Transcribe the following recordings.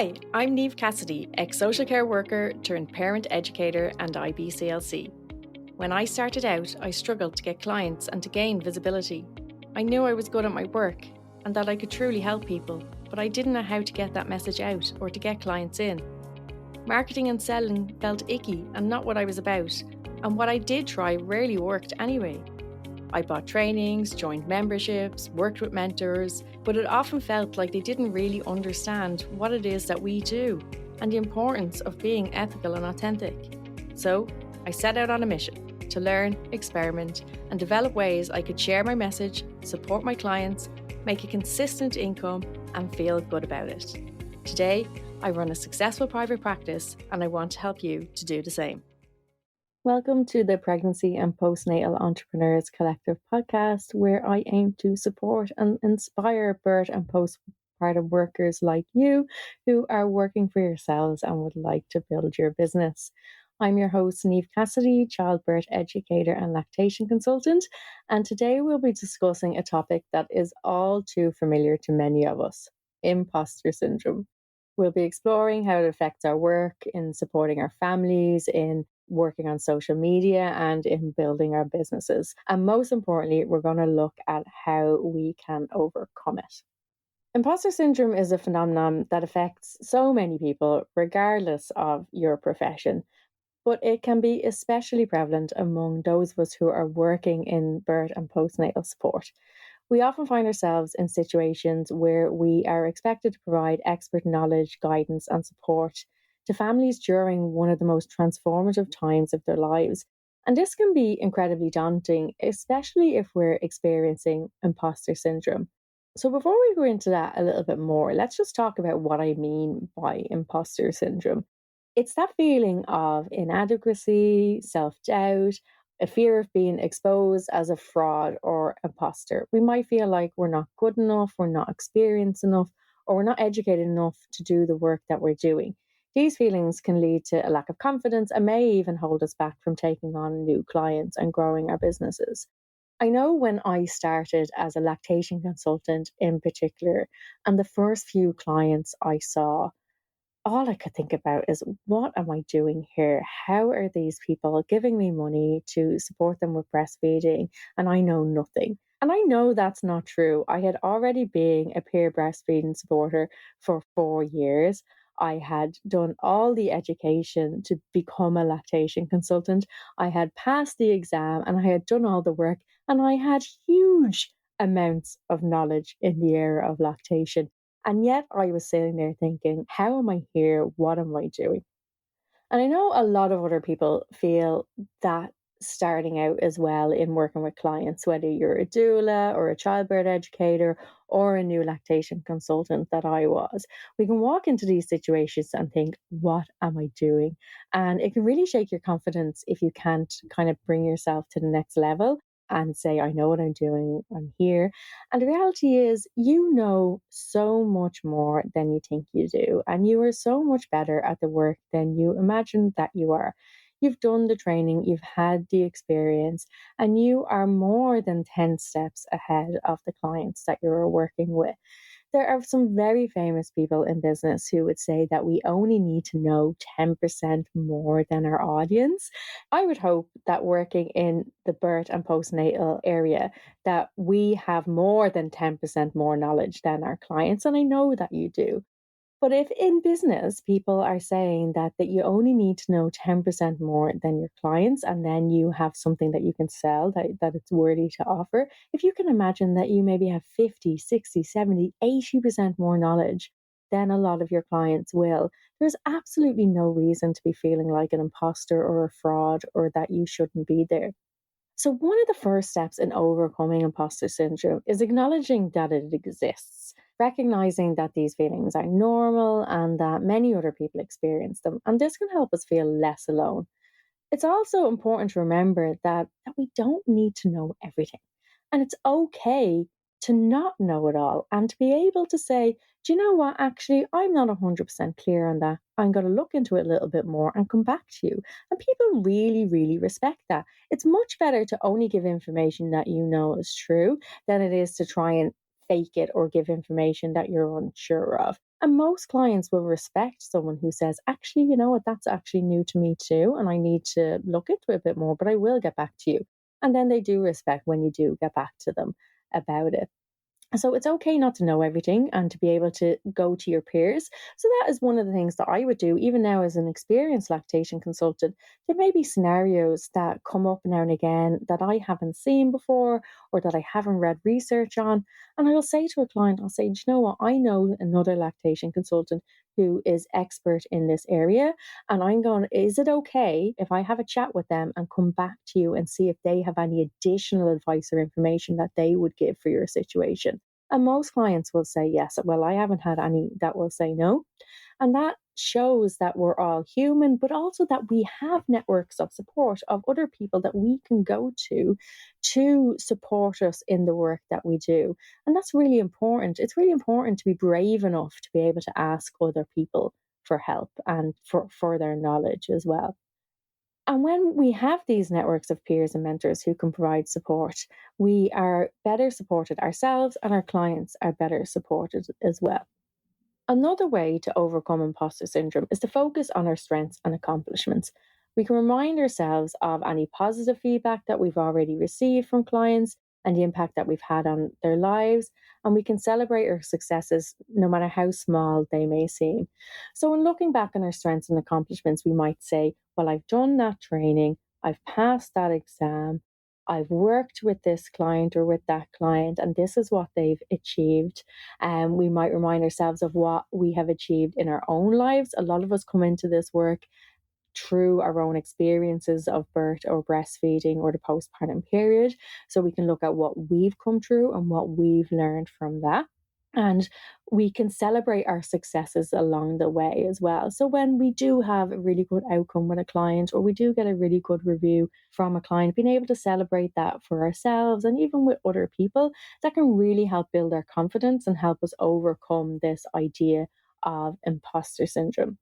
Hi, I'm Niamh Cassidy, ex-social care worker turned parent educator and IBCLC. When I started out, I struggled to get clients and to gain visibility. I knew I was good at my work and that I could truly help people, but I didn't know how to get that message out or to get clients in. Marketing and selling felt icky and not what I was about, and what I did try rarely worked anyway. I bought trainings, joined memberships, worked with mentors, but it often felt like they didn't really understand what it is that we do and the importance of being ethical and authentic. So I set out on a mission to learn, experiment, and develop ways I could share my message, support my clients, make a consistent income, and feel good about it. Today, I run a successful private practice and I want to help you to do the same. Welcome to the Pregnancy and Postnatal Entrepreneurs Collective podcast, where I aim to support and inspire birth and postpartum workers like you who are working for yourselves and would like to build your business. I'm your host, Niamh Cassidy, childbirth educator and lactation consultant, and today we'll be discussing a topic that is all too familiar to many of us: imposter syndrome. We'll be exploring how it affects our work, in supporting our families, in working on social media, and in building our businesses. And most importantly, we're going to look at how we can overcome it. Imposter syndrome is a phenomenon that affects so many people, regardless of your profession. But it can be especially prevalent among those of us who are working in birth and postnatal support. We often find ourselves in situations where we are expected to provide expert knowledge, guidance, and support to families during one of the most transformative times of their lives. And this can be incredibly daunting, especially if we're experiencing imposter syndrome. So before we go into that a little bit more, let's just talk about what I mean by imposter syndrome. It's that feeling of inadequacy, self-doubt, a fear of being exposed as a fraud or imposter. We might feel like we're not good enough, we're not experienced enough, or we're not educated enough to do the work that we're doing. These feelings can lead to a lack of confidence and may even hold us back from taking on new clients and growing our businesses. I know when I started as a lactation consultant in particular, and the first few clients I saw, all I could think about is, what am I doing here? How are these people giving me money to support them with breastfeeding? And I know nothing. And I know that's not true. I had already been a peer breastfeeding supporter for 4 years. I had done all the education to become a lactation consultant. I had passed the exam and I had done all the work, and I had huge amounts of knowledge in the area of lactation. And yet I was sitting there thinking, how am I here? What am I doing? And I know a lot of other people feel that starting out as well in working with clients, whether you're a doula or a childbirth educator or a new lactation consultant that I was. We can walk into these situations and think, what am I doing? And it can really shake your confidence if you can't kind of bring yourself to the next level and say, I know what I'm doing, I'm here. And the reality is, you know so much more than you think you do. And you are so much better at the work than you imagine that you are. You've done the training, you've had the experience, and you are more than 10 steps ahead of the clients that you're working with. There are some very famous people in business who would say that we only need to know 10% more than our audience. I would hope that working in the birth and postnatal area, that we have more than 10% more knowledge than our clients. And I know that you do. But if in business people are saying that you only need to know 10% more than your clients, and then you have something that you can sell, that it's worthy to offer, if you can imagine that you maybe have 50, 60, 70, 80% more knowledge than a lot of your clients will, there's absolutely no reason to be feeling like an imposter or a fraud or that you shouldn't be there. So one of the first steps in overcoming imposter syndrome is acknowledging that it exists, recognizing that these feelings are normal and that many other people experience them. And this can help us feel less alone. It's also important to remember that we don't need to know everything. And it's okay to not know it all and to be able to say, do you know what, actually, I'm not 100% clear on that. I'm going to look into it a little bit more and come back to you. And people really, really respect that. It's much better to only give information that you know is true than it is to try and fake it or give information that you're unsure of. And most clients will respect someone who says, actually, you know what, that's actually new to me too. And I need to look into it a bit more, but I will get back to you. And then they do respect when you do get back to them about it. So it's okay not to know everything and to be able to go to your peers. So that is one of the things that I would do, even now as an experienced lactation consultant. There may be scenarios that come up now and again that I haven't seen before or that I haven't read research on. And I will say to a client, I'll say, do you know what? I know another lactation consultant who is expert in this area. And I'm going, is it okay if I have a chat with them and come back to you and see if they have any additional advice or information that they would give for your situation? And most clients will say yes. Well, I haven't had any that will say no. And that shows that we're all human, but also that we have networks of support of other people that we can go to support us in the work that we do. And that's really important. It's really important to be brave enough to be able to ask other people for help and for their knowledge as well. And when we have these networks of peers and mentors who can provide support, we are better supported ourselves and our clients are better supported as well. Another way to overcome imposter syndrome is to focus on our strengths and accomplishments. We can remind ourselves of any positive feedback that we've already received from clients and the impact that we've had on their lives, and we can celebrate our successes no matter how small they may seem. So, when looking back on our strengths and accomplishments, we might say, well, I've done that training, I've passed that exam, I've worked with this client or with that client, and this is what they've achieved. And we might remind ourselves of what we have achieved in our own lives. A lot of us come into this work through our own experiences of birth or breastfeeding or the postpartum period. So we can look at what we've come through and what we've learned from that. And we can celebrate our successes along the way as well. So when we do have a really good outcome with a client or we do get a really good review from a client, being able to celebrate that for ourselves and even with other people, that can really help build our confidence and help us overcome this idea of imposter syndrome.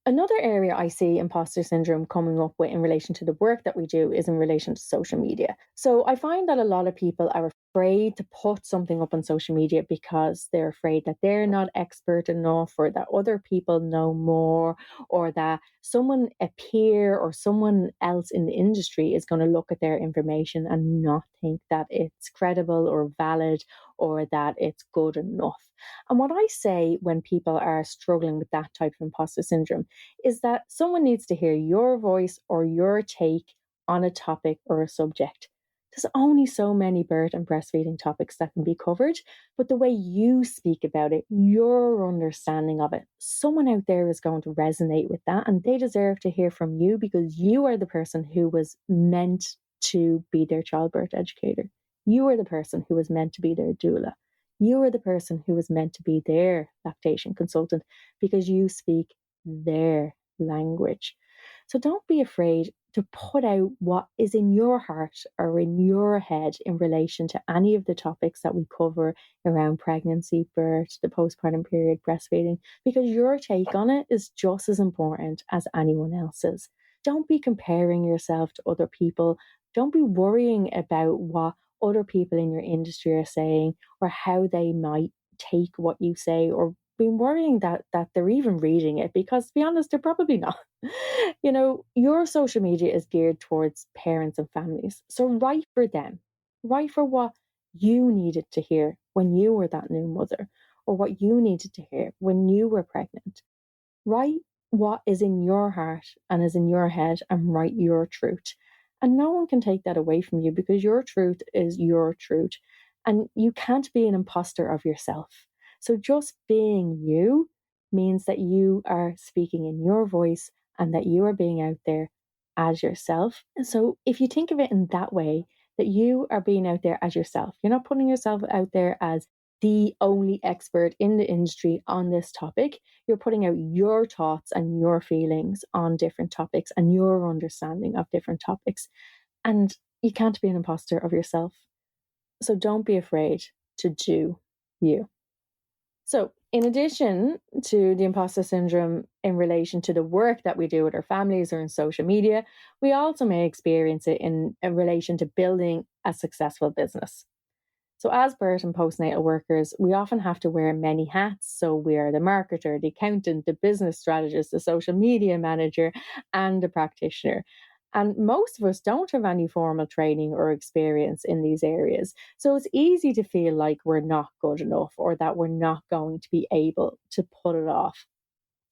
Another area I see imposter syndrome coming up with in relation to the work that we do is in relation to social media. So I find that a lot of people are afraid to put something up on social media because they're afraid that they're not expert enough or that other people know more or that someone, a peer or someone else in the industry is going to look at their information and not think that it's credible or valid or that it's good enough. And what I say when people are struggling with that type of imposter syndrome is that someone needs to hear your voice or your take on a topic or a subject. There's only so many birth and breastfeeding topics that can be covered, but the way you speak about it, your understanding of it, someone out there is going to resonate with that and they deserve to hear from you because you are the person who was meant to be their childbirth educator. You are the person who was meant to be their doula. You are the person who was meant to be their lactation consultant because you speak their language. So don't be afraid to put out what is in your heart or in your head in relation to any of the topics that we cover around pregnancy, birth, the postpartum period, breastfeeding, because your take on it is just as important as anyone else's. Don't be comparing yourself to other people. Don't be worrying about what other people in your industry are saying or how they might take what you say or been worrying that they're even reading it because to be honest they're probably not. You know, your social media is geared towards parents and families, so write for them, write for what you needed to hear when you were that new mother or what you needed to hear when you were pregnant. Write what is in your heart and is in your head and write your truth. And no one can take that away from you because your truth is your truth. And you can't be an imposter of yourself. So just being you means that you are speaking in your voice and that you are being out there as yourself. And so if you think of it in that way, that you are being out there as yourself, you're not putting yourself out there as the only expert in the industry on this topic. You're putting out your thoughts and your feelings on different topics and your understanding of different topics. And you can't be an imposter of yourself. So don't be afraid to do you. So, in addition to the imposter syndrome in relation to the work that we do with our families or in social media, we also may experience it in relation to building a successful business. So as birth and postnatal workers, we often have to wear many hats. So we are the marketer, the accountant, the business strategist, the social media manager, and the practitioner. And most of us don't have any formal training or experience in these areas. So it's easy to feel like we're not good enough or that we're not going to be able to pull it off.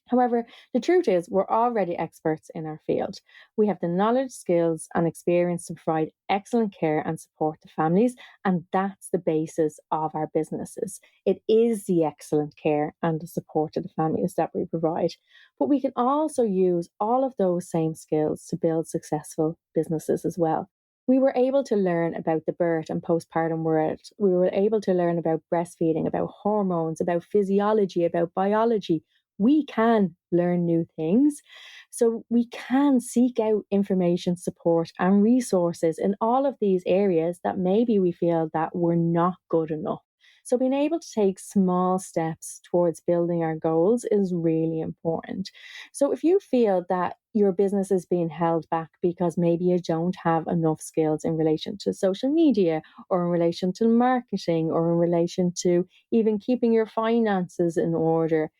However, the truth is, we're already experts in our field. We have the knowledge, skills, and experience to provide excellent care and support to families, and that's the basis of our businesses. It is the excellent care and the support to the families that we provide. But we can also use all of those same skills to build successful businesses as well. We were able to learn about the birth and postpartum world. We were able to learn about breastfeeding, about hormones, about physiology, about biology. We can learn new things. So we can seek out information, support, and resources in all of these areas that maybe we feel that we're not good enough. So being able to take small steps towards building our goals is really important. So if you feel that your business is being held back because maybe you don't have enough skills in relation to social media or in relation to marketing or in relation to even keeping your finances in order,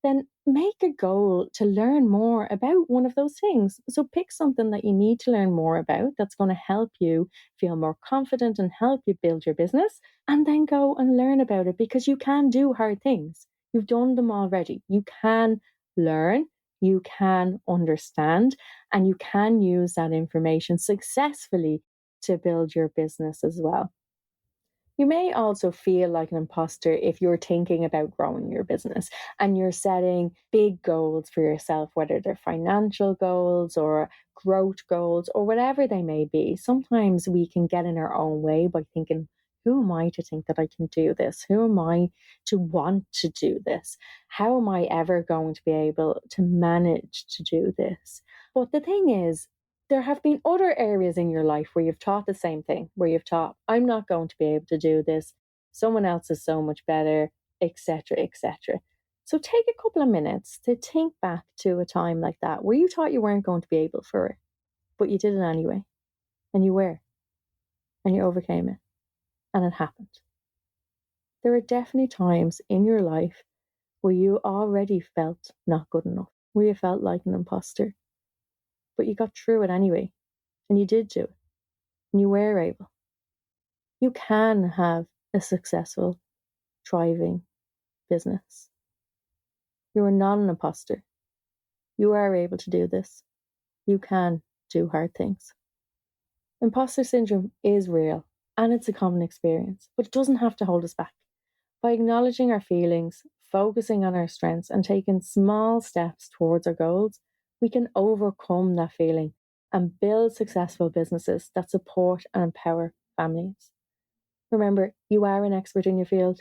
then make a goal to learn more about one of those things. So pick something that you need to learn more about that's going to help you feel more confident and help you build your business, and then go and learn about it because you can do hard things. You've done them already. You can learn, you can understand, and you can use that information successfully to build your business as well. You may also feel like an imposter if you're thinking about growing your business and you're setting big goals for yourself, whether they're financial goals or growth goals or whatever they may be. Sometimes we can get in our own way by thinking, who am I to think that I can do this? Who am I to want to do this? How am I ever going to be able to manage to do this? But the thing is, there have been other areas in your life where you've taught the same thing, where you've taught, I'm not going to be able to do this. Someone else is so much better, etc., etc. So take a couple of minutes to think back to a time like that where you thought you weren't going to be able for it, but you did it anyway. And you were. And you overcame it. And it happened. There are definitely times in your life where you already felt not good enough, where you felt like an imposter. But you got through it anyway, and you did do it, and you were able. You can have a successful, thriving business. You are not an imposter. You are able to do this. You can do hard things. Imposter syndrome is real, and it's a common experience, but it doesn't have to hold us back. By acknowledging our feelings, focusing on our strengths, and taking small steps towards our goals, we can overcome that feeling and build successful businesses that support and empower families. Remember, you are an expert in your field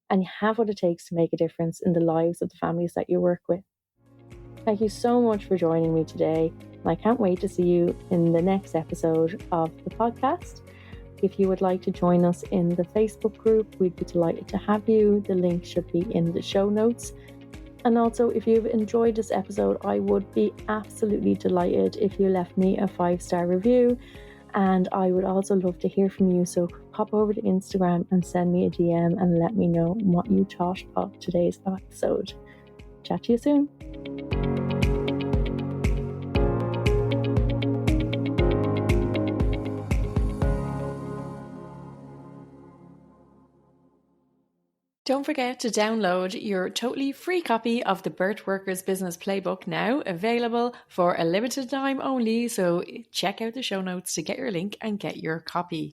and you have what it takes to make a difference in the lives of the families that you work with. Thank you so much for joining me today. I can't wait to see you in the next episode of the podcast. If you would like to join us in the Facebook group, we'd be delighted to have you. The link should be in the show notes. And also, if you've enjoyed this episode, I would be absolutely delighted if you left me a 5-star review. And I would also love to hear from you. So pop over to Instagram and send me a DM and let me know what you thought of today's episode. Chat to you soon. Don't forget to download your totally free copy of the Birth Workers Business Playbook, now available for a limited time only. So check out the show notes to get your link and get your copy.